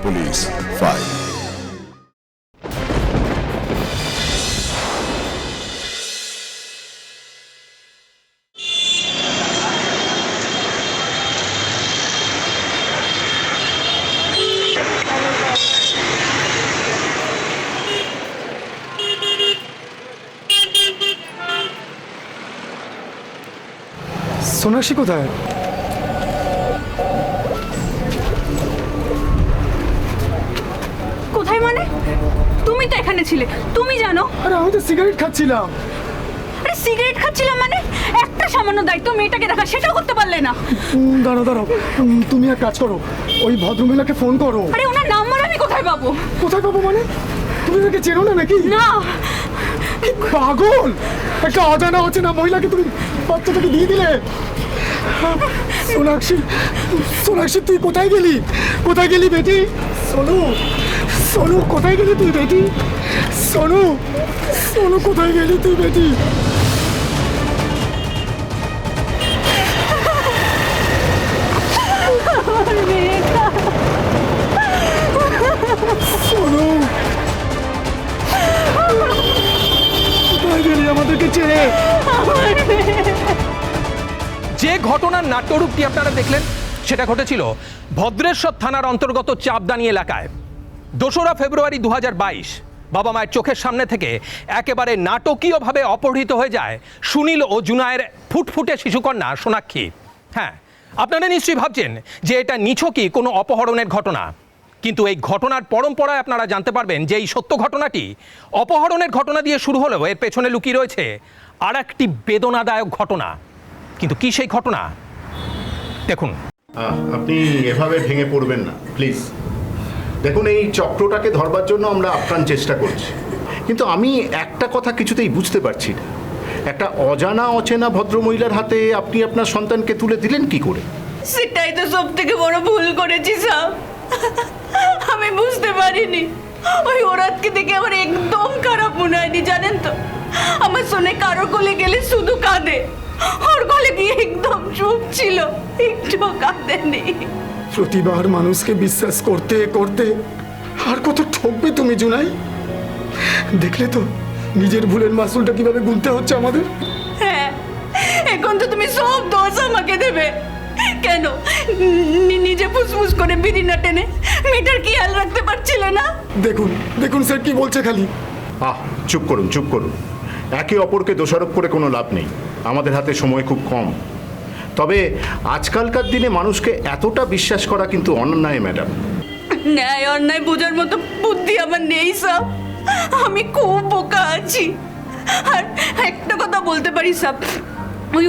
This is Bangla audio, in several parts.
Police file. সোনাক্ষী কোথায়? কোথায় মানে? তুমি তো এখানে ছিলে, তুমি জানো। আরে আমি তো সিগারেট খাচ্ছিলাম। আরে সিগারেট খাচ্ছিলাম মানে? একটা সামান্য দায়িত্ব মেয়েটাকে দেখা সেটাও করতে পারলে না। দাঁড়াও দাঁড়াও, তুমি এক কাজ করো, ওই ভদ্রমহিলাকে ফোন করো। আরে ওনার নাম্বার আমি কোথায় পাবো? কোথায় পাবো মানে? তুমি ওকে চেনো না নাকি? না। পাগল, একটা অজানা অচেনা মহিলাকে তুমি বাচ্চাটাকে দিয়ে দিলে। সোনাক্ষী, সোনাক্ষী তুই কোথায় গেলি? কোথায় গেলি বেটি? সোনু, সোনু কোথায় গেলি তুই বেটি? সোনু, সোনু কোথায় গেলি তুই বেটি? সোনু কোথায় গেলি আমাদেরকে ছেড়ে? যে ঘটনার নাট্যরূপটি আপনারা দেখলেন সেটা ঘটেছিল ভদ্রেশ্বর থানার অন্তর্গত চাপদানি এলাকায়। 2রা ফেব্রুয়ারি 2022 বাবা মায়ের চোখের সামনে থেকে একেবারে নাটকীয়ভাবে অপহৃত হয়ে যায় সুনীল ও জুনায়ের ফুটফুটে শিশুকন্যা সোনাক্ষী। হ্যাঁ, আপনারা নিশ্চয়ই ভাবছেন যে এটা নিছকই কোনো অপহরণের ঘটনা, কিন্তু এই ঘটনার পরম্পরায় আপনারা জানতে পারবেন যে এই সত্য ঘটনাটি অপহরণের ঘটনা দিয়ে শুরু হলেও এর পেছনে লুকিয়ে রয়েছে আর একটি বেদনাদায়ক ঘটনা। কিন্তু কি সেই ঘটনা দেখুন। আপনি এভাবে ভেঙে পড়বেন না প্লিজ। দেখুন, এই চক্রটাকে ধরবার জন্য আমরা আপ্রাণ চেষ্টা করছি, কিন্তু আমি একটা কথা কিছুতেই বুঝতে পারছি না, একটা অজানা অচেনা ভদ্রমহিলার হাতে আপনি আপনার সন্তানকে তুলে দিলেন কি করে? সেটাই তো সব থেকে বড় ভুল করেছি স্যার। আমি বুঝতে পারিনি, ওই ওরাতকে দেখে আমার একদম খারাপ মনে হয়নি জানেন তো। আমার শোনে কারো কোলে গেলে শুধু কাঁদে, ওর কোলে গিয়ে একদম চুপ ছিল, একটু কাঁদেনি। প্রতিবার মানুষকে বিশ্বাস করতে করতে আর কত ঠকবে তুমি জুনাই? দেখলে তো নিজের ভুলের মাসুলটা কিভাবে গুনতে হচ্ছে আমাদের। হ্যাঁ, এখন তো তুমি সব দোষ আমাকে দেবে। কেন নিজে ফুসফুস করে বিড়ি না টেনে মেয়েটার খেয়াল রাখতে পারছিলে না? দেখুন দেখুন স্যার কি বলছে খালি। চুপ করুন, চুপ করুন। একে অপরকে দোষারোপ করে কোনো লাভ নেই, আমাদের হাতে সময় খুব কম। তবে আজকালকার দিনে মানুষকে এতটা বিশ্বাস করা কিন্তু অন্যায় ম্যাডাম। ন্যায় অন্যায় বোঝার মতো বুদ্ধি আমার নেই সব, আমি খুব বোকা আছি। আর একটা কথা বলতে পারি সব, ওই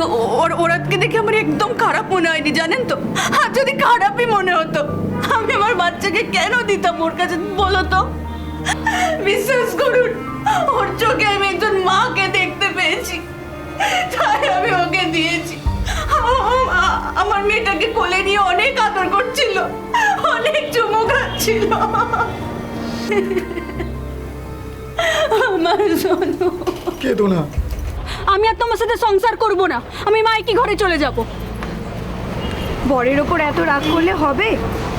ওরাতকে দেখে আমার একদম খারাপ মনে হয়নি জানেন তো। আর যদি খারাপই মনে হতো আমি আমার বাচ্চাকে কেন দিতাম ওর কাছে বলো তো? বিশ্বাস করুন, ওর চোখে আমি একজন মাকে দেখতে পেয়েছি, তাই আমি ওকে দিয়েছি। আমার মেয়েটাকে কোলে নিয়ে অনেক আদর করছিল, অনেক চুমু খাচ্ছিল। আমার সোনু। কেঁদো না। আমি আর তোমার সাথে সংসার করব না, আমি মাইকি ঘরে চলে যাব। বরের ওপর এত রাগ করলে হবে?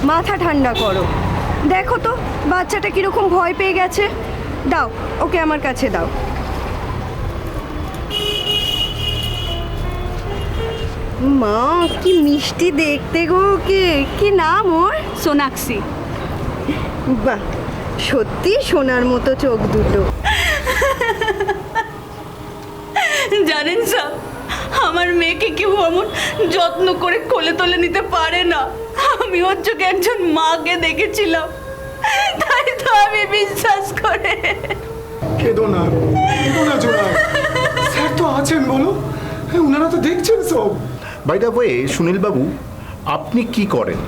মাথা ঠান্ডা করো। দেখো তো বাচ্চাটা কিরকম ভয় পেয়ে গেছে। দাও ওকে আমার কাছে দাও। মা কি মিষ্টি দেখতে গো। ওকে কি নাম ওর? সোনাক্ষী। বাহ, সত্যি সোনার মতো চোখ দুটো। জানেন স্যার, আমার মেয়েকে কেউ এমন যত্ন করে কোলে তোলে নিতে পারে না। আমি ওর চোখে একজন মাকে দেখেছিলাম, তাই তো আমি বিশ্বাস করে। কেঁদো না, কেঁদো না জোনাই। স্যার তো আছেন, বলো। ওনারা তো দেখছেন সব। বাই দ্য ওয়ে, সুনীলবাবু আপনি কি করেন?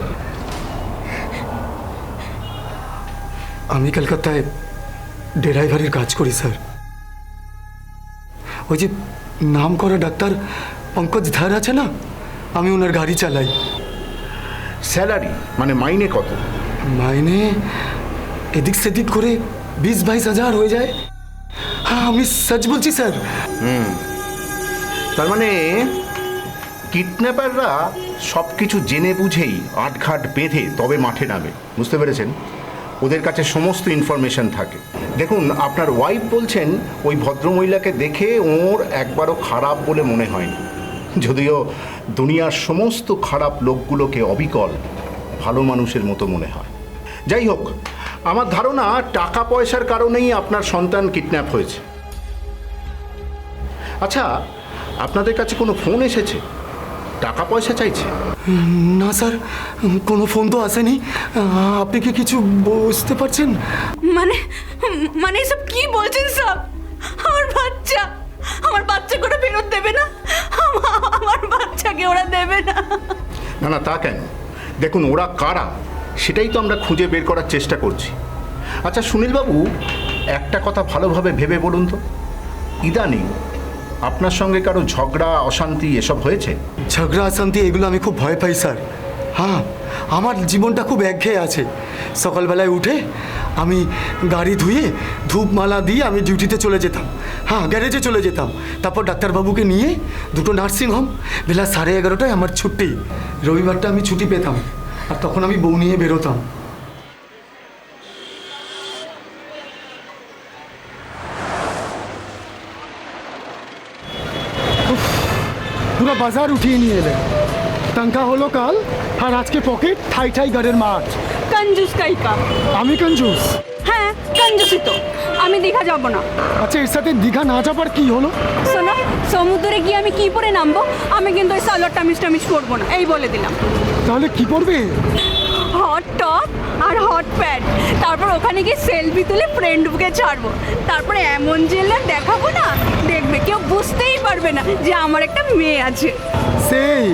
আমি কলকাতায় ড্রাইভারের কাজ করি স্যার। ওই যে নাম করা ডাক্তার পঙ্কজ ধার আছে না, আমি ওনার গাড়ি চালাই। স্যালারি মানে মাইনে কত? মাইনে এদিক সেদিক করে 20-22 হাজার হয়ে যায়। হ্যাঁ আমি সচ বলছি স্যার। তার মানে কিডন্যাপাররা সব কিছু জেনে বুঝেই আটঘাট বেঁধে তবে মাঠে নামে, বুঝতে পেরেছেন? ওদের কাছে সমস্ত ইনফরমেশন থাকে। দেখুন, আপনার ওয়াইফ বলছেন ওই ভদ্রমহিলাকে দেখে ওর একবারও খারাপ বলে মনে হয়নি, যদিও দুনিয়ার সমস্ত খারাপ লোকগুলোকে অবিকল ভালো মানুষের মতো মনে হয়। যাই হোক, আমার ধারণা টাকা পয়সার কারণেই আপনার সন্তান কিডন্যাপ হয়েছে। আচ্ছা, আপনাদের কাছে কোনো ফোন এসেছে টাকা পয়সা চাইছে? না স্যার, কোনো ফোন তো আসেনি। আপনি কি কিছু বুঝতে পারছেন? মানে মানে এসব কি বলছেন সব? আমার বাচ্চা করে ফেরত দেবে না? আমার বাচ্চাকে ওরা দেবে না? না না, তা কেন? দেখুন, ওরা কারা সেটাই তো আমরা খুঁজে বের করার চেষ্টা করছি। আচ্ছা সুনীলবাবু, একটা কথা ভালোভাবে ভেবে বলুন তো, ইদানিং আপনার সঙ্গে কারো ঝগড়া অশান্তি এসব হয়েছে? ঝগড়া অশান্তি এগুলো আমি খুব ভয় পাই স্যার। হ্যাঁ, আমার জীবনটা খুব একঘেয়ে আছে। সকালবেলায় উঠে আমি গাড়ি ধুয়ে ধূপমালা দিয়ে আমি ডিউটিতে চলে যেতাম। হ্যাঁ, গ্যারেজে চলে যেতাম। তারপর ডাক্তারবাবুকে নিয়ে দুটো নার্সিংহোম, বেলা 11:30টায় আমার ছুটি। রবিবারটা আমি ছুটি পেতাম, আর তখন আমি বউ নিয়ে বেরোতাম। পুরো বাজার উঠিয়ে নিয়ে এলেন। টাঙ্কা হলো কাল, আর আজকে পকেট ঠাই ঠাই গাড়ির মাঠ। কঞ্জুস কাইকা। আমি কঞ্জুস? হ্যাঁ, কঞ্জুসই তো। আমি দীঘা যাব না। আচ্ছা, এর সাথে দীঘা না যাবার কি হলো? শোনো, সমুদ্রে গিয়ে আমি কি পরে নামবো? আমি কিন্তু ওই সালোয়ার টামিজ পরবো না, এই বলে দিলাম। তাহলে কি পড়বে? হট টপ আর হট প্যান্ট। তারপর ওখানে গিয়ে সেলফি তুলে ফ্রেন্ড বুকে ছাড়বো। তারপরে এমন জেলার দেখাবো না, দেখবে কেউ বুঝতেই পারবে না যে আমার একটা মেয়ে আছে। সেই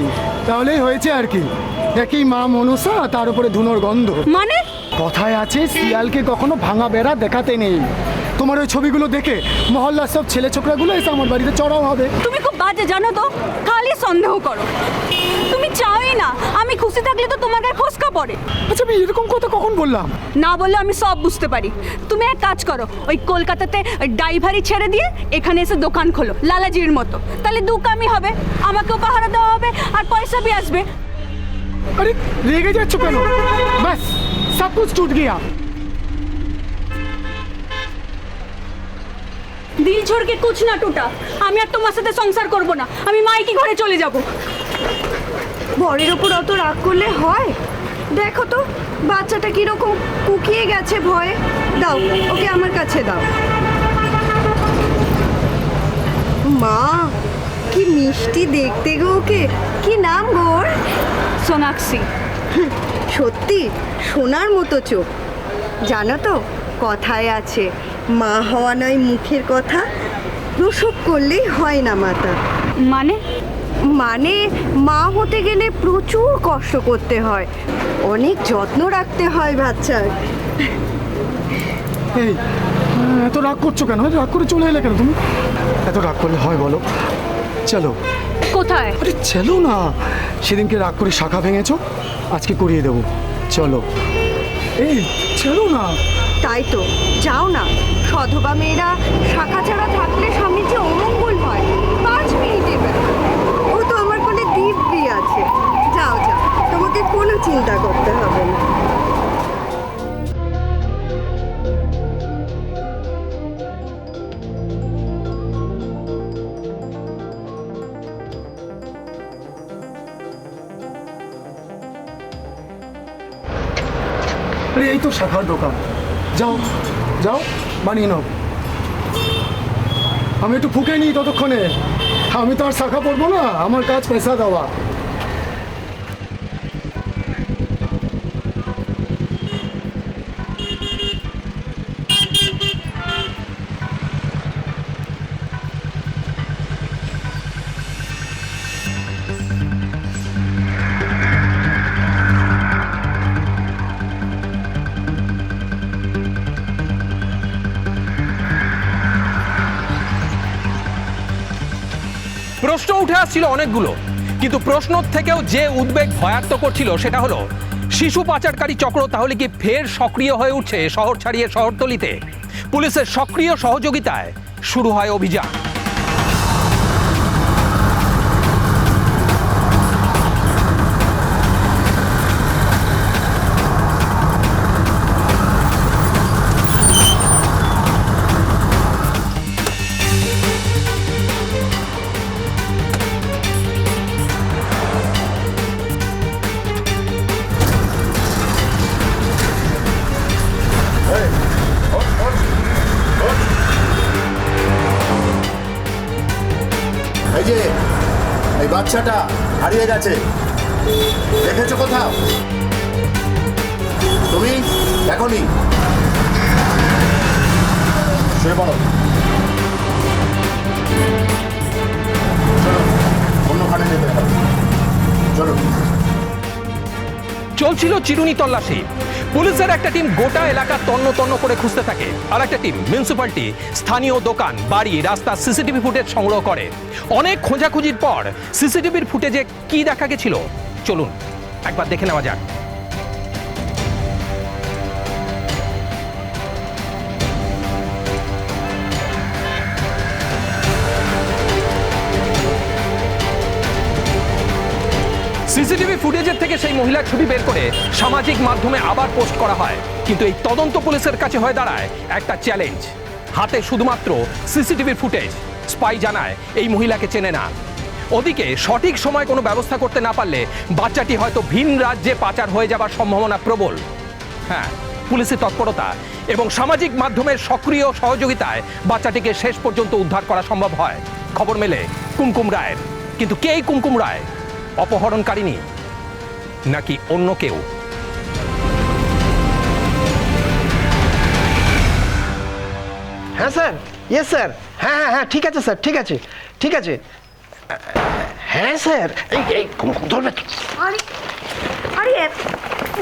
তাহলেই হয়েছে আর কি। একই মা মনসা, তার উপরে ধুনোর গন্ধ। মানে কথায় আছে, শিয়ালকে কখনো ভাঙা বেড়া দেখাতে নেই। তোমার ওই ছবিগুলো দেখে মহল্লার সব ছেলে ছোকরাগুলো এসে আমার বাড়িতে চড়াও হবে। তুমি খুব বাজে জানো তো, খালি সন্দেহ করো। তুমি চাওই না আমি খুশি থাকলে তো তোমার গায়ে ফসকা পড়ে। আচ্ছা, আমি এরকম কথা কখন বললাম? না বললে আমি সব বুঝতে পারি। তুমি এক কাজ করো, ওই কলকাতাতে ড্রাইভারি ছেড়ে দিয়ে এখানে এসে দোকান খোলো লালাজির মতো। তাহলে দু কামই হবে, আমাকেও পাহারা দেওয়া হবে আর পয়সা भी আসবে। আরে রেগে যাচ্ছ কেন? ব্যাস সব কুছ টুট গিয়া। দিল ছোড় কে কুছ না টুটা। আমি আর তোমার সাথে সংসার করব না, আমি মাইকি ঘরে চলে যাব। বরের ওপর অত রাগ করলে হয়? দেখো তো বাচ্চাটা কিরকম কুকিয়ে গেছে ভয়ে। দাও ওকে আমার কাছে দাও। মা, কি মিষ্টি দেখতে গো ওকে। কি নাম গোর? সোনাক্ষী। সত্যি সোনার মতো চোখ। জানো তো কথায় আছে, মা হওয়া নয় মুখের কথা, প্রসব করলেই হয় না মাতা। মানে মানে মা হতে গেলে প্রচুর কষ্ট করতে হয়, অনেক যত্ন রাখতে হয় বাচ্চার। এই এত রাগ করছো কেন? রাগ করে চলে এলে কেন তুমি? এত রাগ করলে হয় বলো? চলো। কোথায়? আরে চলো না, সেদিনকে রাগ করে শাখা ভেঙেছো, আজকে করিয়ে দেবো। চলো। এই চলো না। তাই তো, যাও না। সধবা মেয়েরা শাখা ছাড়া থাকলে স্বামীর যে অমঙ্গল হয়। 5 মিনিটে ও তো আমার কোলে দিব্যি আছে। যাও যাও, তোমাকে কোনো চিন্তা করতে হবে না। আরে এই তো শাখার দোকান। যাও যাও, বানিয়ে নাও। আমি একটু ফুকে নিই ততক্ষণে। আমি তো আর শাখা পড়বো না, আমার কাজ পয়সা দেওয়া। প্রশ্ন উঠে আসছিল অনেকগুলো, কিন্তু প্রশ্ন থেকেও যে উদ্বেগ ভয়ার্ত করছিল সেটা হলো শিশু পাচারকারী চক্র তাহলে কি ফের সক্রিয় হয়ে উঠছে শহর ছাড়িয়ে শহরতলিতে? পুলিশের সক্রিয় সহযোগিতায় শুরু হয় অভিযান। বাচ্চাটা হারিয়ে গেছে, দেখেছো কোথাও? তুমি দেখোনি? শুয়ে পড়ো, চলো অন্যখানে যেতে হবে, চলো। চলছিল চিরুনি তল্লাশি। পুলিশের একটা টিম গোটা এলাকা তন্ন তন্ন করে খুঁজতে থাকে, আর একটা টিম মিউনিসিপ্যালিটি, স্থানীয় দোকান, বাড়ি, রাস্তা সিসিটিভি ফুটেজ সংগ্রহ করে। অনেক খোঁজাখুঁজির পর সিসিটিভির ফুটেজে কি দেখা গেছিল চলুন একবার দেখে নেওয়া যাক। সিসিটিভি ফুটেজের থেকে সেই মহিলার ছবি বের করে সামাজিক মাধ্যমে আবার পোস্ট করা হয়, কিন্তু এই তদন্ত পুলিশের কাছে হয়ে দাঁড়ায় একটা চ্যালেঞ্জ। হাতে শুধুমাত্র সিসিটিভির ফুটেজ। স্পাই জানায় এই মহিলাকে চেনে না। ওদিকে সঠিক সময় কোনো ব্যবস্থা করতে না পারলে বাচ্চাটি হয়তো ভিন রাজ্যে পাচার হয়ে যাবার সম্ভাবনা প্রবল। হ্যাঁ, পুলিশের তৎপরতা এবং সামাজিক মাধ্যমের সক্রিয় সহযোগিতায় বাচ্চাটিকে শেষ পর্যন্ত উদ্ধার করা সম্ভব হয়। খবর মেলে কুমকুম রায়ের। কিন্তু কে এই কুমকুম রায়? অপহরণকারিনী নাকি অন্য কেউ? হ্যাঁ স্যার, ইয়েস স্যার, হ্যাঁ হ্যাঁ হ্যাঁ, ঠিক আছে স্যার, ঠিক আছে, ঠিক আছে। হ্যাঁ স্যার, এই এই ধরবে। আরে আরে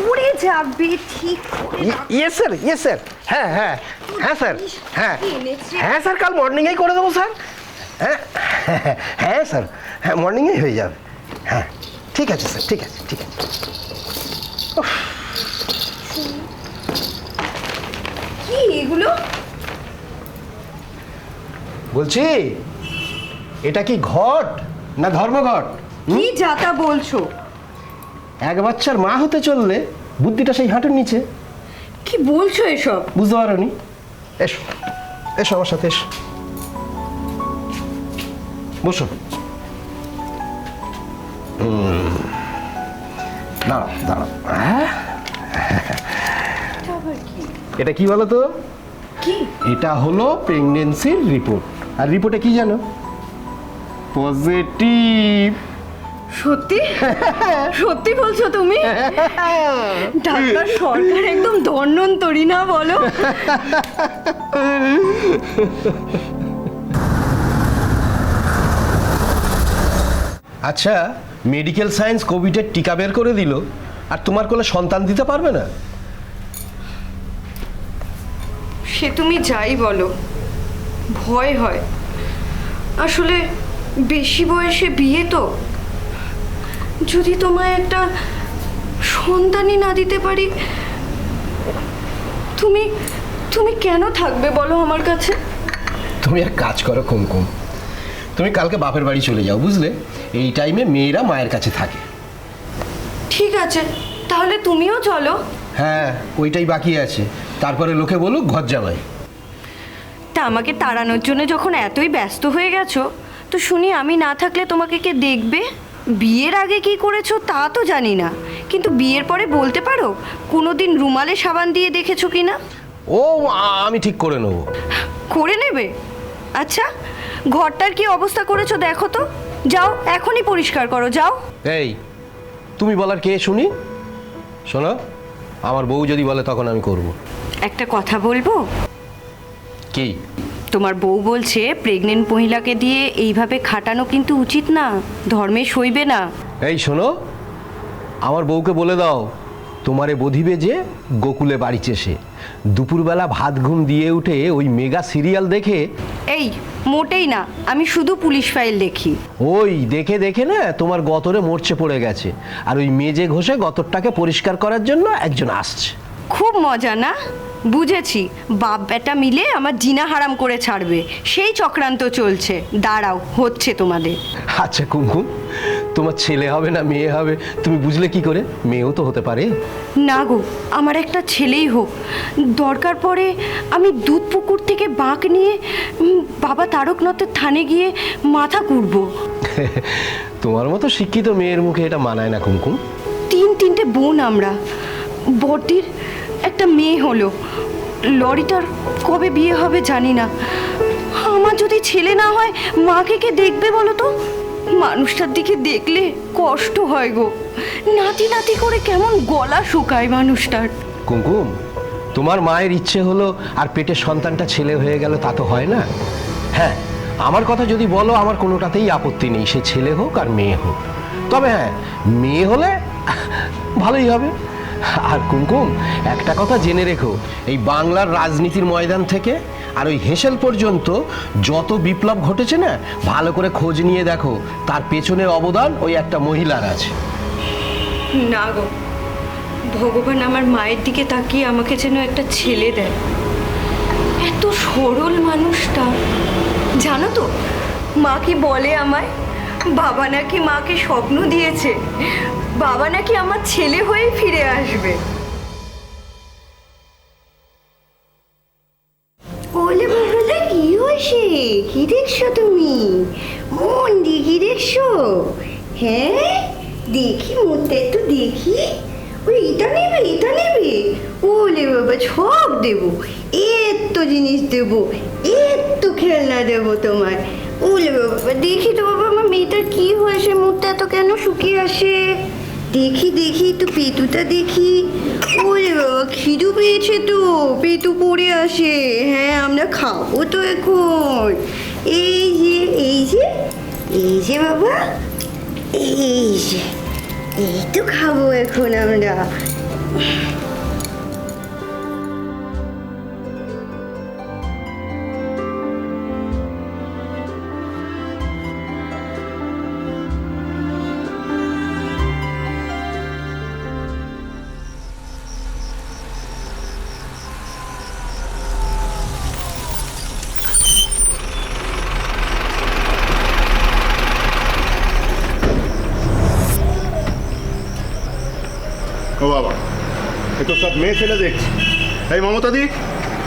উড়ে যাবে ঠিক করে। ইয়েস স্যার, ইয়েস স্যার, হ্যাঁ হ্যাঁ হ্যাঁ স্যার, হ্যাঁ হ্যাঁ স্যার, কাল মর্নিংয়েই করে দেবো স্যার। হ্যাঁ হ্যাঁ স্যার, হ্যাঁ মর্নিংয়েই হয়ে যাবে। হ্যাঁ ঠিক আছে স্যার, ঠিক আছে, ঠিক আছে। কি এগুলো? বলছি এটা কি ঘট না ধর্মঘট? কি যাতা বলছো? এক বাচ্চার মা হতে চললে বুদ্ধিটা সেই হাঁটুর নিচে। কি বলছো এসব? বুঝতে পারোনি? এসো এসো আমার সাথে, এসো, বসো। দাঁড়াও দাঁড়াও। এটা কি বলো তো? কি? এটা হলো প্রেগনেন্সির রিপোর্ট। আর রিপোর্টে কি জানো? পজিটিভ। সত্যি? সত্যি বলছো তুমি? ডাক্তার সরকার একদম ধন্বন্তরী না বলো? আচ্ছা, মেডিকেল সায়েন্স কোভিডের টিকা বের করে দিল, আর তোমার কোলে সন্তান দিতে পারবে না? সে তুমি যাই বলো, ভয় হয়। আসলে বেশি বয়সে বিয়ে তো, যদি তোমায় একটা সন্তানই না দিতে পারি, তুমি তুমি কেন থাকবে বলো আমার কাছে? তুমি এক কাজ করো কুমকুম, তুমি কালকে বাপের বাড়ি চলে যাও, বুঝলে? এই টাইমে মেয়েরা মায়ের কাছে থাকে। ঠিক আছে, তাহলে তুমিও চলো। হ্যাঁ, ওইটাই বাকি আছে, তারপরে লোকে বলুক ঘর জামাই। তা আমাকে তাড়ানোর জন্য যখন এতই ব্যস্ত হয়ে গেছো, তো শুনি আমি না থাকলে তোমাকে কে দেখবে? বিয়ের আগে কি করেছো তা তো জানি না, কিন্তু বিয়ের পরে বলতে পারো কোনোদিন রুমালে সাবান দিয়ে দেখেছো কি না? ও, আমি ঠিক করে নেবো। করে নেবে? আচ্ছা, ঘরটার কি অবস্থা করেছো দেখো তো, যাও এখনই পরিষ্কার করো, যাও। এই, তুমি বলার কে শুনি? শোনো, আমার বউ যদি বলে তখন আমি করব। একটা কথা বলবো? কি? তোমার বউ বলছে প্রেগনেন্ট মহিলাকে দিয়ে এইভাবে খাটানো কিন্তু উচিত না, ধর্মে সইবে না। এই শোনো, আমার বউকে বলে দাও তোমারে বধিবে যে গোকুলে বাড়িছে সে। দুপুরবেলা ভাত ঘুম দিয়ে উঠে ওই মেগা সিরিয়াল দেখে। এই মোটেই না, আমি শুধু পুলিশ ফাইল দেখি। ওই দেখে দেখে না তোমার গতরে মরচে পড়ে গেছে, আর ওই মেজে ঘষে গতরটাকে পরিষ্কার করার জন্য একজন আসছে। খুব মজা না? বুঝেছি, বাপ বেটা মিলে আমার জিনা হারাম করে ছাড়বে, সেই চক্রান্ত চলছে। দাঁড়াও, হচ্ছে তোমাদের। আচ্ছা কুমকুম, তোমার ছেলে হবে না মেয়ে হবে তুমি বুঝলে কি করে? মেয়েও তো হতে পারে। না গো, আমার একটা ছেলেই হোক। দরকার পড়ে আমি দুধ পুকুর থেকে বাঁক নিয়ে বাবা তারকনাথের থানে গিয়ে মাথা কুড়বো। তোমার মতো শিক্ষিত মেয়ের মুখে এটা মানায় না কুমকুম। তিনটে বোন আমরা, বড়দির একটা মেয়ে হলো, লরিটার কবে বিয়ে হবে জানি না। আমার যদি ছেলে না হয় মাকে কে দেখবে বলো তো? মানুষটার দিকে দেখলে কষ্ট হয় গো। নাতি নাতি করে কেমন গলা শুকায় মানুষটার। কুমকুম, তোমার মায়ের ইচ্ছে হলো আর পেটের সন্তানটা ছেলে হয়ে গেল, তা তো হয় না। হ্যাঁ, আমার কথা যদি বলো, আমার কোনোটাতেই আপত্তি নেই, সে ছেলে হোক আর মেয়ে হোক। তবে হ্যাঁ, মেয়ে হলে ভালোই হবে। আর কুমকুম, একটা কথা জেনে রেখো, এই বাংলার রাজনীতির ময়দান থেকে আর ওই হেসেল পর্যন্ত যত বিপ্লব ঘটেছে না, ভালো করে খোঁজ নিয়ে দেখো, তার পেছনে অবদান ওই একটা মহিলার আছে। না গো, ভগবান আমার মায়ের দিকে তাকিয়ে আমাকে যেন একটা ছেলে দেয়। এত সরল মানুষটা। জানো তো, মা কি বলে আমায়, বাবা নাকি মাকে স্বপ্ন দিয়েছে, বাবা নাকি আমার ছেলে হয়ে ফিরে আসবে। ওলে বাবালে, কি হয়েছে? কি দেখছো তুমি? মন দিয়ে কি দেখছো? হ্যাঁ, দেখি মনটা একটু দেখি। ওই এটা নেবে, এটা নেবে? ওলে বাবা, সব দেবো, এত জিনিস দেবো, এত খেলনা দেবো তোমায়। ওলে বাবা, দেখি তো বাবা, আমার মেয়েটার কি হয়েছে, মুখটা এত কেন শুকিয়ে আসে? দেখি দেখি, একটু পেটুটা দেখি। ওরে বাবা, খিদু পেয়েছে তো, পেটু পড়ে আসে। হ্যাঁ, আমরা খাবো তো এখন। এই যে এই যে এই যে বাবা, এই যে এই তো খাবো এখন আমরা। ও বাবা, এ তো সব মেয়ে ছেলে দেখছি। এই মমতা দি,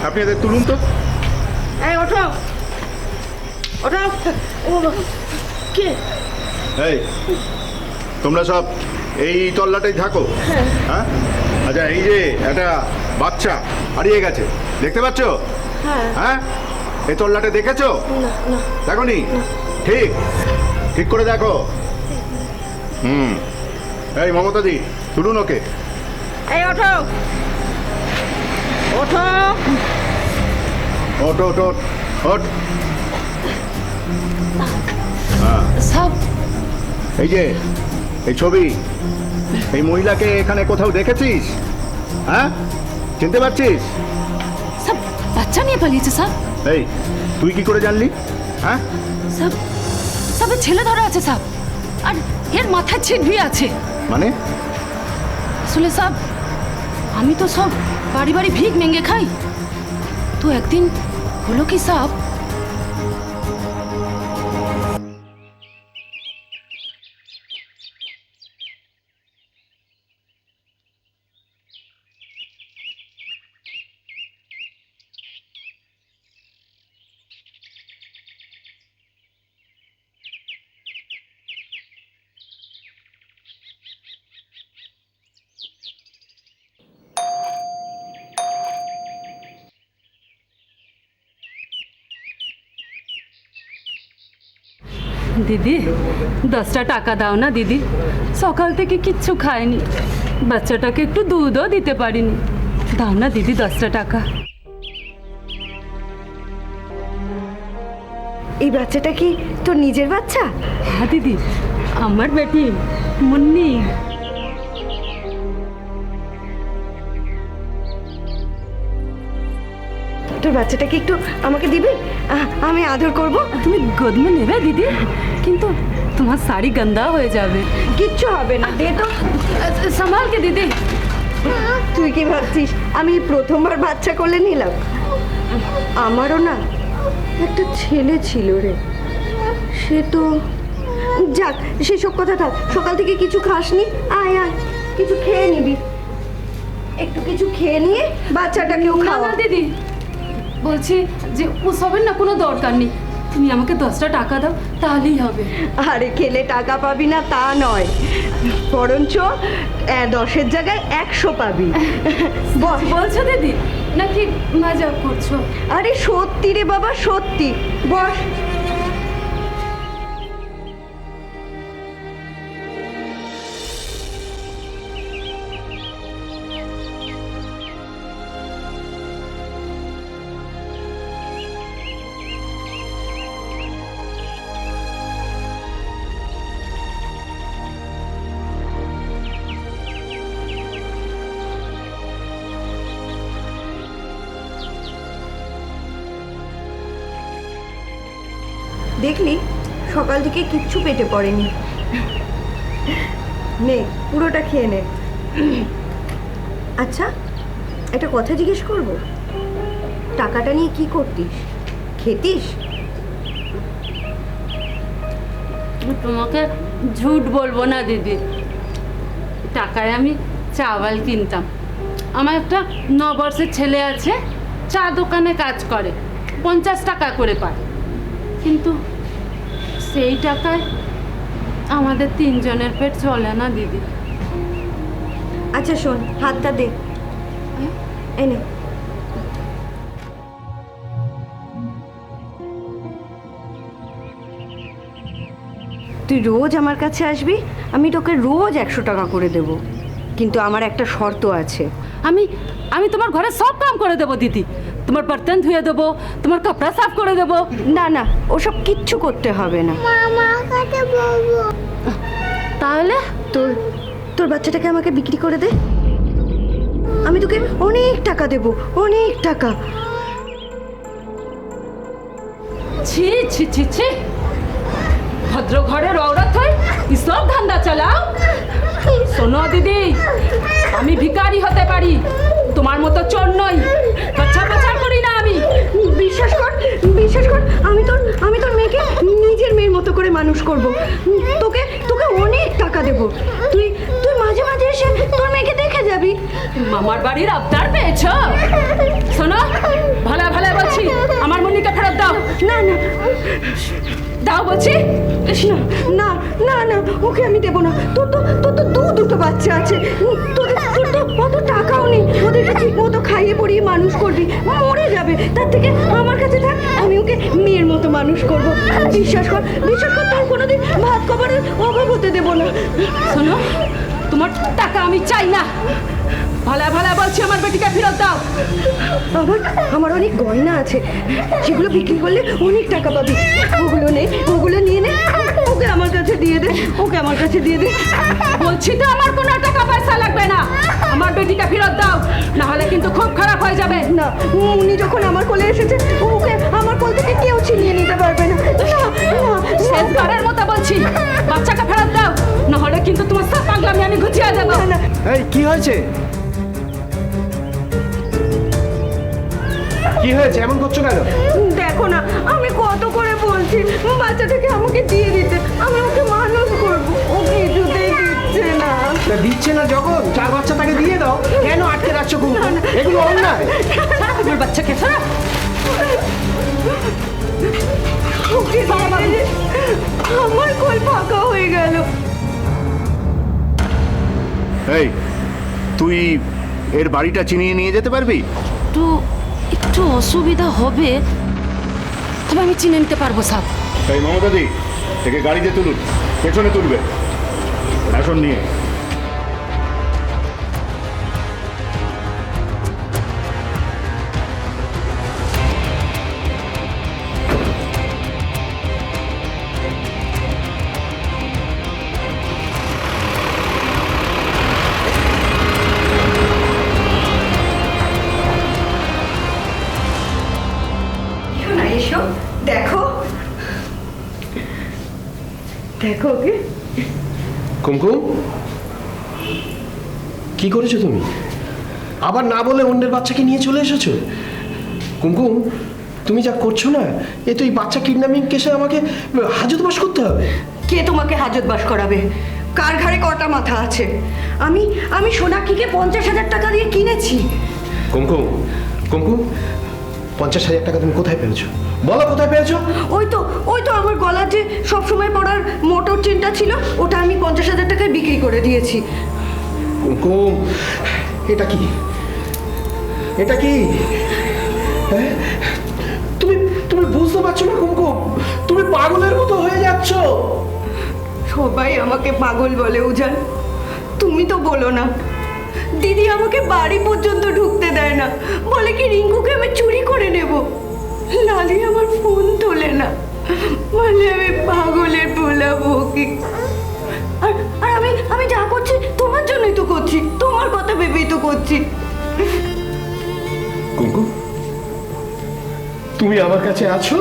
আপনি এদের তুলুন তো। এই ওঠো, ওঠো। ও কে? এই, তোমরা সব এই তল্লাটাই থাকো। হ্যাঁ, আচ্ছা, এই যে একটা বাচ্চা হারিয়ে গেছে, দেখতে পাচ্ছ? হ্যাঁ, এই তল্লাটে দেখেছো? দেখো নি? ঠিক ঠিক করে দেখো। এই মমতা দি, তুলুন ওকে। এই ওঠো, ওঠো। ওট ওট ওট ওট। হ্যাঁ, সব এই যে এই ছবি, এই মহিলাকে এখানে কোথাও দেখেছিস? হ্যাঁ, চিনতে পারছিস? সব বাচ্চা নিয়ে পালিয়েছে স্যার। এই, তুই কি করে জানলি? হ্যাঁ, সব সবে ছেলে ধরা আছে স্যার, আর এর মাথায় ছিটবি আছে। মানে? আসলে সব আমি তো সব বাড়ি বাড়ি ভিক মেঙ্গে খাই, তো একদিন হলো কি সব, দিদি 10টা টাকা দাও না দিদি, সকাল থেকে কিচ্ছু খায়নি, বাচ্চাটাকে একটু দুধও দিতে পারিনি, দাও না দিদি 10টা টাকা। এই বাচ্চাটা কি তোর নিজের বাচ্চা? হ্যাঁ দিদি, আমার বেটি মুন্নি। তোর বাচ্চাটাকে একটু আমাকে দিবি, আমি আদর করব। তুমি গোদ में নেবে দিদি, কিন্তু তোমার শাড়ি গন্ধা হয়ে যাবে। কিচ্ছু হবে না, দে তো। संभाल के दीदी। তুই কি ভাবছিস আমি প্রথমবার বাচ্চা কোলে নিলাম? আমারও না একটা ছেলে ছিল রে, সে তো যাক, সেসব কথা থাক। সকাল থেকে কিছু খাসনি, আয় আয় কিছু খেয়ে নিবি, একটু কিছু খেয়ে নিয়ে বাচ্চাটাকেও না খাওয়া। না দিদি, বলছি যে ওসবের না কোনো দরকার নেই, তুমি আমাকে 10টা টাকা দাও তাহলেই হবে। আরে খেলে টাকা পাবি না তা নয়, বরঞ্চ 10-এর জায়গায় 100 পাবি। বস। বলছো দিদি নাকি মজা করছো? আরে সত্যি রে বাবা, সত্যি। বস। দেখলি সকাল থেকে কিচ্ছু পেটে পড়েনি। নে পুরোটা খেয়ে নে। আচ্ছা একটা কথা জিজ্ঞেস করব, টাকাটা নিয়ে কি করতিস? খেতিস? তোমাকে ঝুট বলবো না দিদি, টাকায় আমি চাওয়াল কিনতাম। আমার একটা 9 বর্ষের ছেলে আছে, চা দোকানে কাজ করে, 50 টাকা করে পায়। কিন্তু সেই টাকায় আমাদের 3 জনের পেট চলে না দিদি। আচ্ছা শোন, হাতটা দে, এনে। তুই রোজ আমার কাছে আসবি, আমি তোকে রোজ 100 টাকা করে দেব, কিন্তু আমার একটা শর্ত আছে। আমি আমি তোমার ঘরে সব কাম করে দেবো দিদি, তোমার বর্তন ধুয়ে দেবো, তোমার কাপড়া সাফ করে দেবো। না না, ওসব কিচ্ছু করতে হবে না। তাহলে তোর তোর বাচ্চাটাকে আমাকে বিক্রি করে দে, আমি তোকে অনেক টাকা দেব, অনেক টাকা। ছি ছি ছি ছি, ভদ্র ঘরের औरत হই সব ধান্দা চালাও। শোনো দিদি, আমি ভিখারি হতে পারি, তোমার মতো চোর নই, বাচ্চা পাচার করি না আমি। বিশ্বাস কর, বিশ্বাস কর, আমি তোর মেয়েকে নিজের মেয়ের মতো করে মানুষ করব। তোকে তোকে অনেক টাকা দেব, তুই তুই মাঝে মাঝে এসে তোর মেয়েকে দেখে যাবি। মামার বাড়ির আবদার পেয়েছ? শোনো, ভালো ভালো বলছি, আমার মুন্নিকে ফেরত দাও। না না দাও বলছি। না না না, ওকে আমি দেবো না। তোর তো দুটো বাচ্চা আছে, তোর তো অত টাকাও নেই, ওদেরকে ঠিক মতো খাইয়ে পড়িয়ে মানুষ করবি, মরে যাবে। তার থেকে আমার কাছে থাক, আমি ওকে মেয়ের মতো মানুষ করব। বিশ্বাস কর, বিশ্বাস কর, তোর কোনোদিন ভাত খাবারের অভাব হতে দেবো না। শোনো, তোমার টাকা আমি চাই না, ভালো ভালো বলছি, আমার বেটিকে ফেরত দাও। আমার অনেক গয়না আছে, সেগুলো বিক্রি করলে অনেক টাকা পাবি। ওগুলো নিয়ে নে, ওকে আমার কাছে দিয়ে দে, ওকে আমার কাছে দিয়ে দে। বলছি তো আমার কোনো টাকা পয়সা লাগবে না, আমার বেটিকে ফেরত দাও, না হলে কিন্তু খুব খারাপ হয়ে যাবে। না, উনি যখন আমার কোলে এসেছে, ওকে আমার কোল থেকে কেউ ছিনিয়ে নিতে পারবে না। শেষবারের মতো বলছি, বাচ্চাকে ফেরত দাও, না হলে কিন্তু তোমার সব পাগলামি আমি গুছিয়ে দেবো। এই কি হয়েছে? কি হয়েছে, এমন করছো কেন? দেখো না, আমি কত করে বলছি বাচ্চাটাকে আমাকে দিয়ে দিতে, আমি ওকে মানুষ করবো, ও কিছুতেই দিচ্ছে না। তা দিচ্ছে না যখন, 4 বাচ্চা তাকে দিয়ে দাও, কেন আটকে রাখছো? এগুলো অন্যায়। আমার বাচ্চাকে ফেরত। ওকে দিয়ে দে, আমার কোল ফাঁকা হয়ে গেল। এই তুই এর বাড়িটা চিনিয়ে নিয়ে যেতে পারবি? একটু অসুবিধা হবে, তবে আমি চিনে নিতে পারবো সব। এই মমতাদি, থেকে গাড়িতে তুলুন, পেছনে তুলবে, আসন নিয়ে। এসো, দেখো দেখো ওকে। কুমকুম, কি করেছো তুমি? আবার না বলে অন্যের বাচ্চাকে নিয়ে চলে এসেছো। কুমকুম, তুমি যা করছো না, এ তো এই বাচ্চা কিডন্যাপিং কেসে আমাকে হাজতবাস করতে হবে। কে তোমাকে হাজতবাস করাবে? কার ঘাড়ে কটা মাথা আছে? আমি সোনাক্ষীকে 50,000 টাকা দিয়ে কিনেছি। কুমকুম, কুমকুম, 50,000 টাকা তুমি কোথায় পেয়েছো? বলো কোথায় পেয়েছো? ওই তো আমার গলার যে সবসময় পড়ার মোটর চেনটা ছিল, ওটা আমি 50,000 টাকায় বিক্রি করে দিয়েছি। কুমকুম, এটা কি, এটা কি? হ্যাঁ, তুমি বুঝতে পারছো না কুমকুম? তুমি পাগলের মতো হয়ে যাচ্ছ। সবাই আমাকে পাগল বলে উজান, তুমি তো বলো না। দিদি আমাকে বাড়ি পর্যন্ত ঢুকতে দেয় না, বলে কি রিঙ্কুকে আমি চুরি করে নেব। লালি আমার ফোন তোলে না, বলে আমি পাগলের বোলাবো কি। আর আমি যা করছি তোমার জন্যই তো করছি, তোমার কথা ভেবেই তো করছি। কুমকুম, তুমি আমার কাছে আছো,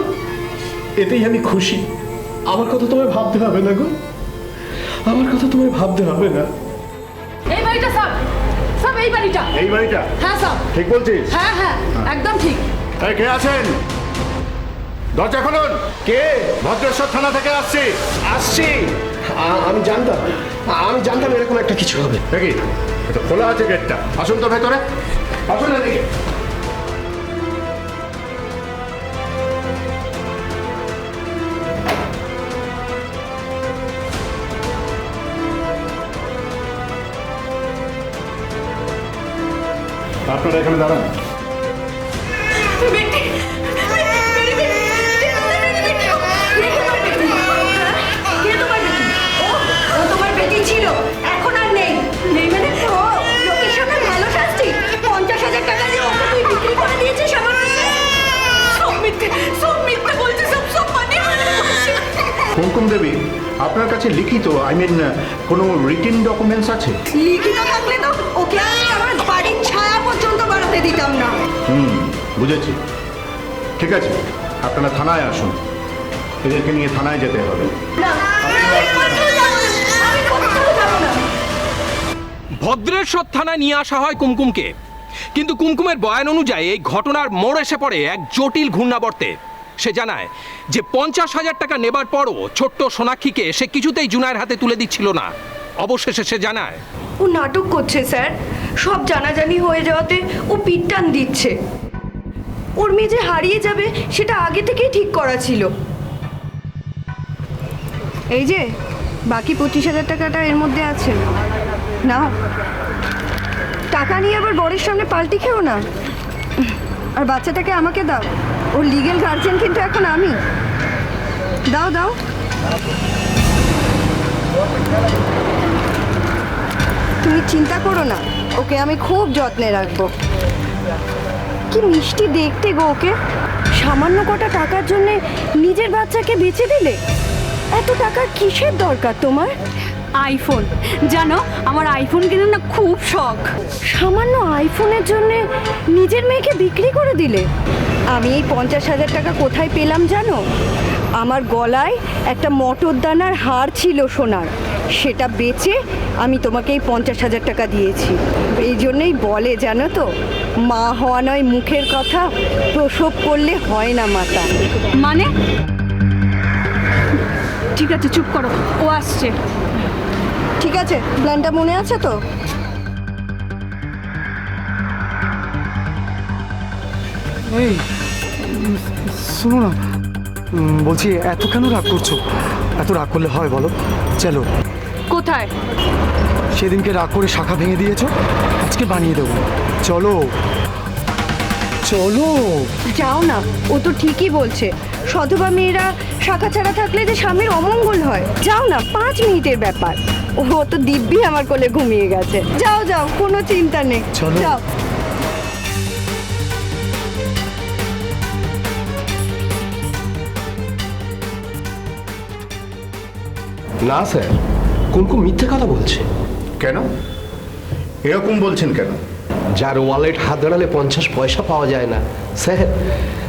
এতেই আমি খুশি। আমার কথা তোমায় ভাবতে হবে না গো, আমার কথা তোমায় ভাবতে হবে না। এই বাড়িটা সব সব এই বাড়িটা। এই বাড়িটা? হ্যাঁ সব ঠিক বলছিস? হ্যাঁ হ্যাঁ একদম ঠিক। এই, কে আছেন? দরজা খুলুন। কে? ভদ্রেশ্বর থানা থেকে আসছি। আসছি। আমি জানতাম এরকম একটা কিছু হবে। দেখি, এটা খোলা আছে গেটটা। আসুন তো ভেতরে, আসুন এদিকে। আপনারা এখানে দাঁড়ান। বেটি মেরি বেটি মেরি বেটি কে তোমার বেটি? ও তোমার বেটি ছিল, এখন আর নেই। নেই মানে? ও লোকের সামনে ভালো শাস্তি। 50,000 টাকা দিয়ে ওকে তুই বিক্রি করে দিয়েছিস আমার কাছে। সব মিথ্যে বলছে, সব বানিয়ে বলছে। কুমকুম দেবী, আপনার কাছে লিখিত কোনো রিটেন ডকুমেন্টস আছে? লিখিত থাকলে তো ওকে আমি আমার বাড়ির ছায়া পর্যন্ত বাড়াতে দিতাম না। বুঝেছি। ঠিক আছে, আপনারা থানায় আসুন। এদেরকে নিয়ে থানায় যেতে হবে। না, আমি কোথাও যাবো না। আমি কোথাও যাবো না। ভদ্রেশ্বর থানায় নিয়ে আসা হয় কুমকুমকে, কিন্তু কুমকুমের বয়ান অনুযায়ী এই ঘটনার মোড় এসে পড়ে এক জটিল ঘূর্ণাবর্তে। সে জানায় যে 50,000 টাকা নেবার পরও ছোট্ট সোনাক্ষীকে সে কিছুতেই জুনায়ের হাতে তুলে দিচ্ছিল না। অবশেষে সে জানায় ও নাটক করছে স্যার। সব জানাজানি হয়ে যাওয়াতে ও পিটটান দিচ্ছে। ওর মেয়ে যে হারিয়ে যাবে সেটা আগে থেকেই ঠিক করা ছিল। এই যে বাকি 25,000 টাকাটা এর মধ্যে আছে, নাও। টাকা নিয়ে আবার বরের সামনে পাল্টি খেও না। আর বাচ্চাটাকে আমাকে দাও, ওর লিগ্যাল গার্জিয়ান কিন্তু এখন আমি। দাও দাও। তুমি চিন্তা করো না, ওকে আমি খুব যত্নে রাখবো। কি মিষ্টি দেখতে গো ওকে। সামান্য কটা টাকার জন্য নিজের বাচ্চাকে বেচে দিলে। এত টাকার কিসের দরকার তোমার? আইফোন, জানো আমার আইফোন কেনার না খুব শখ। সামান্য আইফোনের জন্য নিজের মেয়েকে বিক্রি করে দিলে। আমি এই 50,000 টাকা কোথায় পেলাম জানো? আমার গলায় একটা মটর দানার হার ছিল সোনার, সেটা বেচে আমি তোমাকে এই 50,000 টাকা দিয়েছি। এই জন্যই বলে জানো তো, মা হওয়া নয় মুখের কথা, প্রসব করলে হয় না মাতা। মানে? ঠিক আছে চুপ করো, ও আসছে। ঠিক আছে, প্ল্যানটা মনে আছে তো? এই শোনো না, বলছি এত কেন রাগ করছো? এত রাগ করলে হয় বলো? চলো। কোথায়? সেদিনকে রাগ করে শাখা ভেঙে দিয়েছো, আজকে বানিয়ে দেবো। চলো চলো। যাও না, ও তো ঠিকই বলছে। সধবা মেয়েরা শাখা ছাড়া থাকলে যে স্বামীর অমঙ্গল হয়। যাও না, 5 মিনিটের ব্যাপার। ও তো দিব্যি আমার কোলে ঘুমিয়ে গেছে। যাও যাও, কোনো চিন্তা নেই। চলো। যাও। না স্যার, কুমকুম মিথ্যে কথা বলছে। কেন এরকম বলছেন কেন? যার ওয়ালেট হাত দাঁড়ালে 50 পয়সা পাওয়া যায় না স্যার,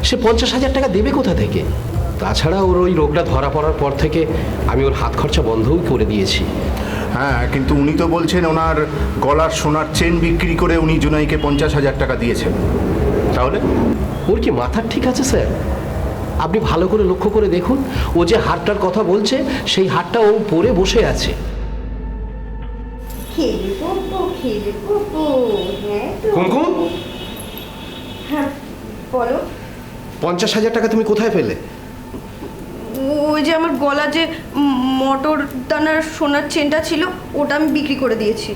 সে 50,000 টাকা দেবে কোথা থেকে? তাছাড়া ওর ওই রোগটা ধরা পড়ার পর থেকে আমি ওর হাত খরচা বন্ধও করে দিয়েছি। হ্যাঁ, কিন্তু উনি তো বলছেন ওনার গলার সোনার চেন বিক্রি করে উনি জুনাইকে 50,000 টাকা দিয়েছেন। তাহলে ওর কি মাথার ঠিক আছে স্যার? আপনি ভালো করে লক্ষ্য করে দেখুন, ও যে হারটার কথা বলছে সেই হারটা ও পরে বসে আছে। কুমকুম, হ্যাঁ বলো। 50,000 টাকা তুমি কোথায় পেলে? ওই যে আমার গলা যে মটর দানার সোনার চেনটা ছিল, ওটা আমি বিক্রি করে দিয়েছি।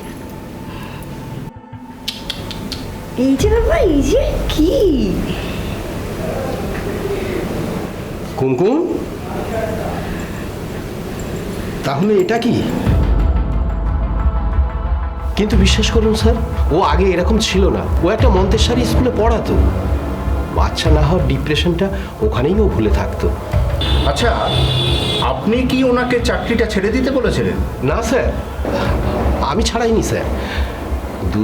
এই যে বাবা, এই যে কি কুমকুম, তাহলে এটা কি? কিন্তু বিশ্বাস করুন স্যার, ও আগে এরকম ছিল না। ও একটা মন্তেশ্বরী স্কুলে পড়াতো। বাচ্চা না হওয়ার ডিপ্রেশনটা ওখানেই ও ভুলে থাকতো। আচ্ছা, আপনি কি ওনাকে চাকরিটা ছেড়ে দিতে বলেছিলেন? না স্যার, আমি ছাড়াইনি স্যার।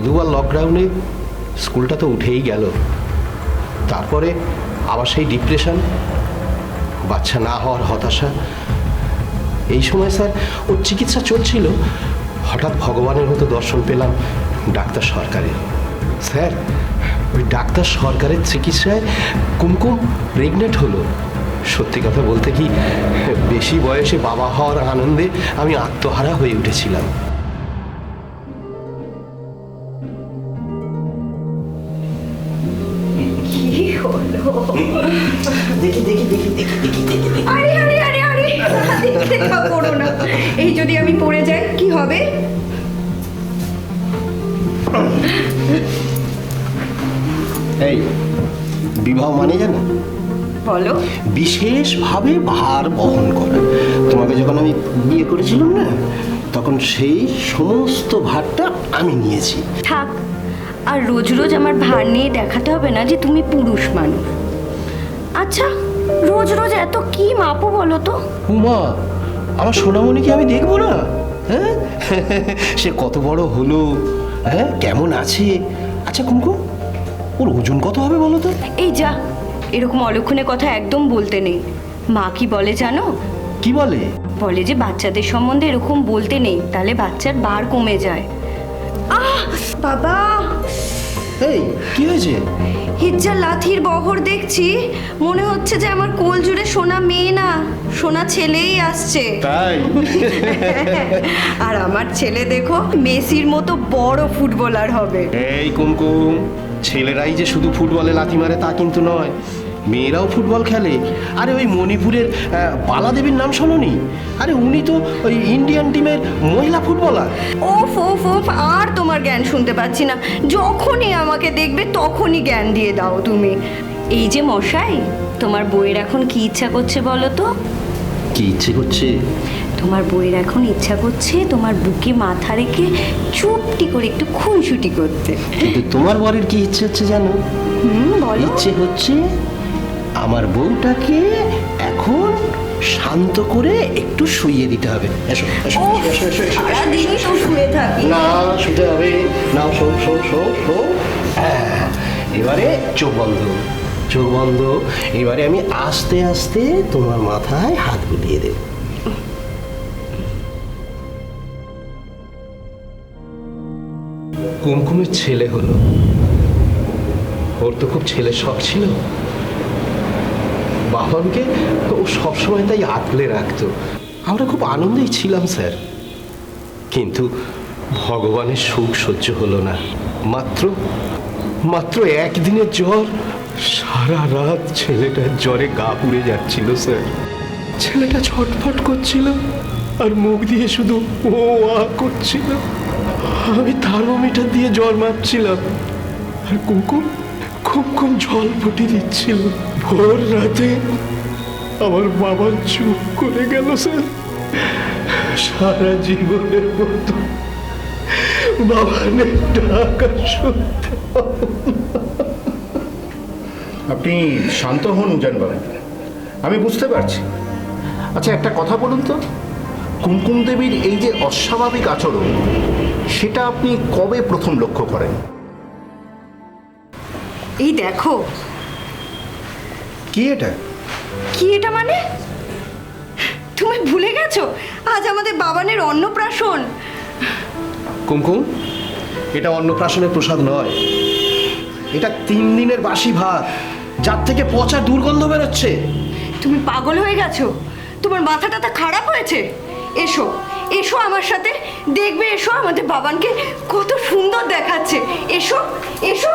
দুবার লকডাউনে স্কুলটা তো উঠেই গেল। তারপরে আবার সেই ডিপ্রেশন। বাচ্চা না হওয়ার হতাশা। এই সময় স্যার ওর চিকিৎসা চলছিল, হঠাৎ ভগবানের মতো দর্শন পেলাম ডাক্তার সরকারের। স্যার ওই ডাক্তার সরকারের চিকিৎসায় কুমকুম প্রেগনেন্ট হলো। সত্যি কথা বলতে কি, বেশি বয়সে বাবা হওয়ার আনন্দে আমি আত্মহারা হয়ে উঠেছিলাম। কি হলো? দেখি দেখি দেখি দেখি দেখি দেখি দেখি। আরে আরে আরে আরে দেখা করো না। এই যদি আমি পড়ে যাই কি হবে? এই বিবাহ মানে জানো? বলো। বিশেষভাবে ভার বহন করা। তোমাকে যখন আমি বিয়ে করেছিলাম না, তখন সেই সমস্ত ভারটা আমি নিয়েছি। থাক, আর রোজ রোজ আমার ভার নিয়ে দেখাতে হবে না যে তুমি পুরুষ মানুষ। আচ্ছা, রোজ রোজ এত কি মাপো বলো তো? উমা, আমার সোনামণিকে আমি দেখবো না? হ্যাঁ, সে কত বড় হলো, হ্যাঁ কেমন আছে। আচ্ছা কুমকুম, ওর ওজন কত হবে বলো তো? এই যা, এরকম অলক্ষণে কথা একদম বলতে নেই। মা কি বলে জানো? কি বলে? বলে যে বাচ্চাদের সম্বন্ধে এরকম বলতে নেই, তাহলে বাচ্চার বার কমে যায়। আহ বাবা, এই কি হয়েছে? হিজ্জা লাথির বহর দেখছি, মনে হচ্ছে যে আমার কোল জুড়ে সোনা মেয়ে না, সোনা ছেলেই আসছে। তাই? আর আমার ছেলে দেখো মেসির মতো বড় ফুটবলার হবে। এই কুমকুম, ছেলেরাই যে শুধু ফুটবলে লাথি মারে তা কিন্তু নয়, মেয়েরাও ফুটবল খেলে। আরে ওই মণিপুরের বালা দেবীর নাম শোনোনি? আরে উনি তো ওই ইন্ডিয়ান টিমের মহিলা ফুটবলার। ওফ ওফ ওফ, আর তোমার জ্ঞান শুনতে পাচ্ছি না। যখনই আমাকে দেখবে তখনই জ্ঞান দিয়ে দাও তুমি। এই যে মশাই, তোমার বইয়ের এখন কি ইচ্ছা করছে বলো তো? কি ইচ্ছে করছে? তোমার বইয়ের এখন ইচ্ছা করছে তোমার বুকে মাথা রেখে চুপটি করে একটু খুনসুটি করতে। কিন্তু তোমার বরের কি ইচ্ছে হচ্ছে জানো? বলো। ইচ্ছে হচ্ছে আমার বউটাকে এখন শান্ত করে একটু শুইয়ে দিতে হবে। এসো এসো ও, এসো এসো এসো। সারাদিনই তো শুয়ে থাকি। না, শুতে হবে। নাও, শো শো শো শো। হ্যাঁ, এবারে চোখ বন্ধ, চোখ বন্ধ। এবারে আমি আস্তে আস্তে তোমার মাথায় হাত বুলিয়ে দেব। কুমকুমের ছেলে হলো। ওর তো খুব ছেলে শখ ছিল। বাবাকে ও সবসময় তাই আঁকলে রাখতো। আমরা খুব আনন্দেই ছিলাম স্যার, কিন্তু ভগবানের সুখ সহ্য হলো না। মাত্র মাত্র একদিনের জ্বর, সারা রাত ছেলেটার জ্বরে গা পুড়ে যাচ্ছিল স্যার। ছেলেটা ছটফট করছিল আর মুখ দিয়ে শুধু ও আ করছিল। আমি থার্মোমিটার দিয়ে জ্বর মাপছিলাম, আর কুমকুম কুমকুম জল ফুটে দিচ্ছিল। ভোর রাতে আমার বাবা চুপ করে গেল স্যার। সারা জীবনের মতো বাবানের ডাকা শুনতে। আপনি শান্ত হন উজান বাবু, আমি বুঝতে পারছি। আচ্ছা একটা কথা বলুন তো, কুমকুম দেবীর এই যে অস্বাভাবিক আচরণ, সেটা আপনি কবে প্রথম লক্ষ্য করেন? এই দেখো। কি এটা? কি এটা মানে? তুমি ভুলে গেছো আজ আমাদের বাবানের অন্নপ্রাশন। কুমকুম, এটা অন্নপ্রাশনের প্রসাদ নয়, এটা 3 দিনের বাসি ভাত, যার থেকে পচা দুর্গন্ধ বেরোচ্ছে। তুমি পাগল হয়ে গেছো? তোমার মাথাটা খারাপ হয়েছে? এসো এসো আমার সাথে, দেখবে এসো আমাদের বাবানকে কত সুন্দর দেখাচ্ছে। এসো এসো।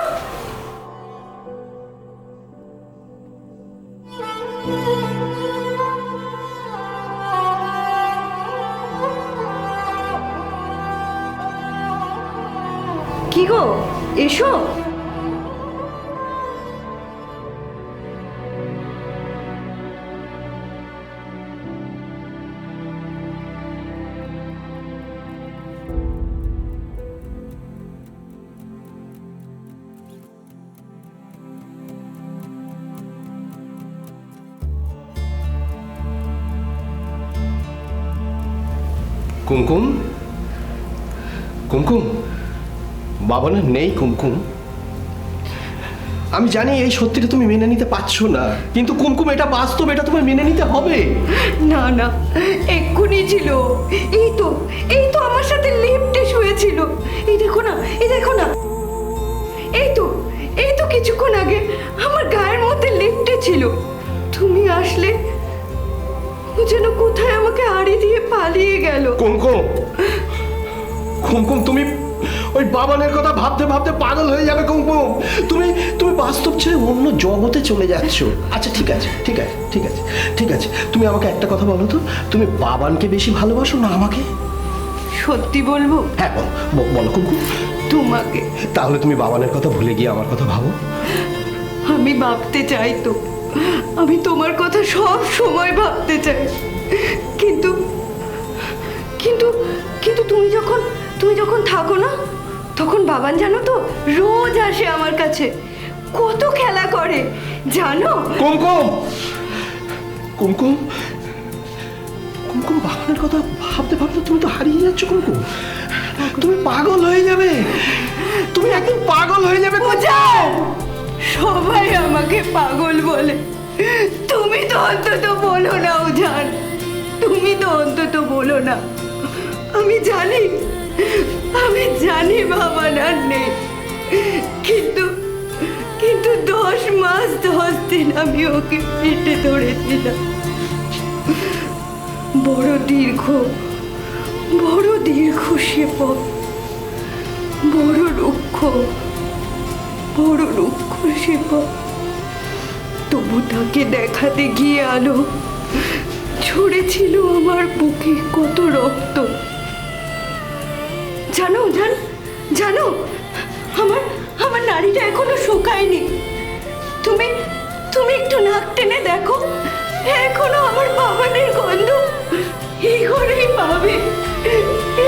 কি গো, এসো। কুমকুম, কুমকুম, বাবা না নেই কুমকুম। আমি জানি এই সত্যিটা তুমি মেনে নিতে পারছো না, কিন্তু কুমকুম এটা বাস্তব, এটা তোমায় মেনে নিতে হবে। না না, এক্ষুনি ছিল, এই তো আমার সাথে লিফটে শুয়েছিল। এই দেখো না, এই দেখো না, এই তো কিছুক্ষণ আগে আমার গায়ের মধ্যে লিফটে ছিল। তুমি আসলে ও যেন কোথায় আমাকে আড়ি দিয়ে পালিয়ে গেল। কুমকুম, কুমকুম তুমি ওই বাবানের কথা ভাবতে ভাবতে পাগল হয়ে যাবে কুমকুম। তুমি তুমি বাস্তব ছেড়ে অন্য জগতে চলে যাচ্ছ। আচ্ছা ঠিক আছে, ঠিক আছে, ঠিক আছে, ঠিক আছে, তুমি আমাকে একটা কথা বলো তো, তুমি বাবানকে বেশি ভালোবাসো না আমাকে? সত্যি বলবো? হ্যাঁ বলো, বলো কুমকুম। তোমাকে। তাহলে তুমি বাবানের কথা ভুলে গিয়ে আমার কথা ভাবো। আমি ভাবতে চাই তো, আমি তোমার কথা সব সময় ভাবতে চাই, কিন্তু কিন্তু কিন্তু তুমি যখন থাকো না, তখন বাবান জানো তো রোজ আসে আমার কাছে, কত খেলা করে জানো। কুমকুম, কুমকুম, কুমকুম, বাবানের কথা ভাবতে ভাবতে তুমি তো হারিয়ে যাচ্ছ কুমকুম। তুমি পাগল হয়ে যাবে, তুমি একদিন পাগল হয়ে যাবে। উজান, সবাই আমাকে পাগল বলে, তুমি তো অন্তত বলো না উজান, তুমি তো অন্তত বলো না। আমি জানি বাবা আর নেই, কিন্তু 10 মাস 10 দিন আমি ওকে পেটে ধরেছিলাম। বড় দীর্ঘ সে পথ, বড় রুক্ষ সে পথ। তবু তাকে দেখাতে গিয়ে আলো ঝরেছিল আমার বুকে কত রক্ত। জানো আমার নাড়িটা এখনো শুকায়নি। তুমি একটু নাক টেনে দেখো, এখনো আমার বাবানের গন্ধ এই ঘরেই পাবে।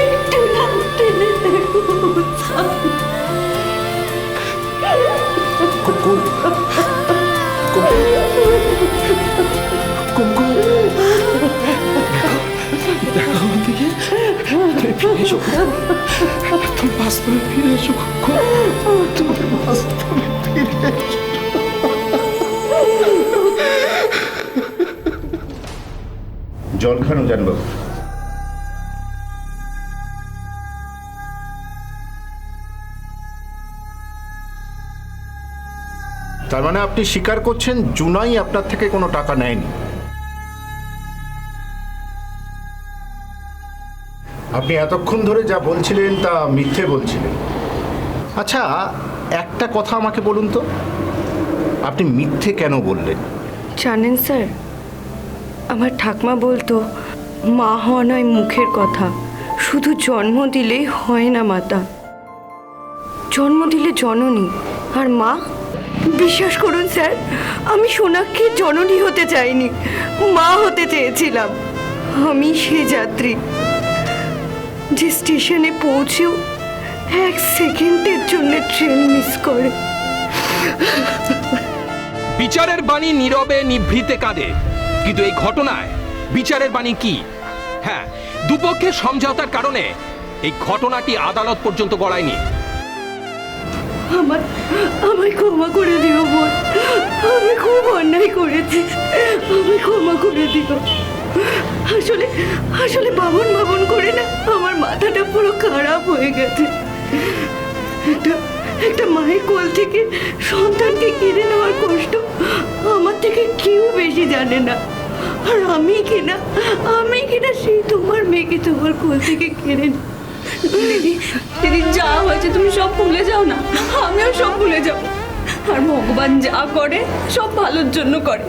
একটু নাক টেনে দেখো। কুমকুম, কুমকুম, দেখো আমার দিকে, তুমি ফিরে এসো, তুমি বাস্তবে ফিরে এসো কুমকুম, তুমি বাস্তবে ফিরে এসো। জল খানো জানবাবু। তার মানে আপনি স্বীকার করছেন জুনাই আপনার থেকে কোনো টাকা নেয়নি? আপনি এতক্ষণ ধরে যা বলছিলেন তা মিথ্যে বলছিলেন। আচ্ছা, একটা কথা আমাকে বলুন তো, আপনি মিথ্যে কেন বললেন? জানেন স্যার, আমার ঠাকমা বলতো মা হওয়া নয় মুখের কথা, শুধু জন্ম দিলেই হয় না মাতা, জন্ম দিলে জননী। আর মা, বিশ্বাস করুন স্যার, আমি সোনাক্ষী জননী হতে চাইনি, মা হতে চেয়েছিলাম। আমি সে যাত্রী যে স্টেশনে পৌঁছেও 1 সেকেন্ডের জন্য ট্রেন মিস করে। বিচারের বাণী নীরবে নিভৃতে কাঁদে, কিন্তু এই ঘটনায় বিচারের বাণী কি? হ্যাঁ, দুপক্ষের সমঝোতার কারণে এই ঘটনাটি আদালত পর্যন্ত গড়ায়নি। আমায় ক্ষমা করে দিও বোন, আমি খুব অন্যায় করেছি, আমায় ক্ষমা করে দিও। আসলে বাবন করে না আমার মাথাটা পুরো খারাপ হয়ে গেছে। একটা মায়ের কোল থেকে সন্তানকে কেড়ে নেওয়ার কষ্ট আমার থেকে কেউ বেশি জানে না। আর আমি কিনা সেই তোমার মেয়েকে তোমার কোল থেকে কেড়ে নি। দিদি যা হয়েছে তুমি সব ভুলে যাও না, আমিও সব ভুলে যাব। আর ভগবান যা করে সব ভালোর জন্য করে।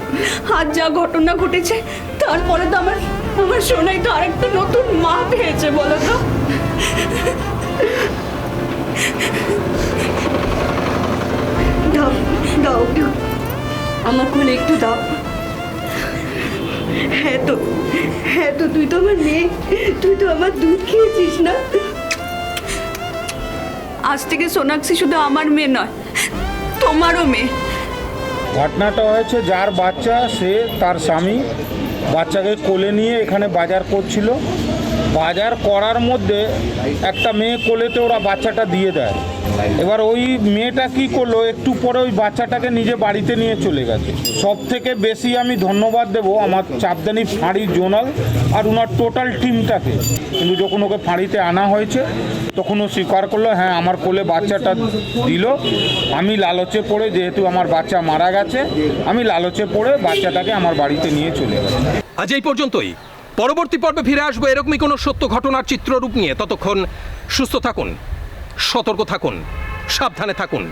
আজ যা ঘটনা ঘটেছে তারপরে তো আমার সোনাই তো আরেকটা নতুন মা পেয়েছে, বলো তো। দাও আমার কোলে একটু দাও। হ্যাঁ তো তুই তো আমার মেয়ে, তুই তো আমার দুধ খেয়েছিস না। আজ থেকে সোনাক্ষী শুধু আমার মেয়ে নয়, তোমারও মেয়ে। ঘটনাটা হয়েছে, যার বাচ্চা সে তার স্বামী বাচ্চাকে কোলে নিয়ে এখানে বাজার করছিল, বাজার করার মধ্যে একটা মেয়ে কোলেতে ওরা বাচ্চাটা দিয়ে দেয়। এবার ওই মেয়েটা কি করলো, একটু পরে ওই বাচ্চাটাকে নিজে বাড়িতে নিয়ে চলে গেছে। সব থেকে বেশি আমি ধন্যবাদ দেবো আমার চাপদানি ফাঁড়ি জোনাল আর ওনার টোটাল টিমটাকে। কিন্তু যখন ওকে ফাঁড়িতে আনা হয়েছে তখন ও স্বীকার করলো, হ্যাঁ আমার কোলে বাচ্চাটা দিল, আমি লালচে পড়ে, যেহেতু আমার বাচ্চা মারা গেছে, আমি লালচে পড়ে বাচ্চাটাকে আমার বাড়িতে নিয়ে চলে গেছে। আজ এই পর্যন্তই। পরবর্তী পর্বে ফিরে আসবো এরকমই কোনো সত্য ঘটনার চিত্ররূপ নিয়ে। ততক্ষণ সুস্থ থাকুন, সতর্ক থাকুন, সাবধানে থাকুন।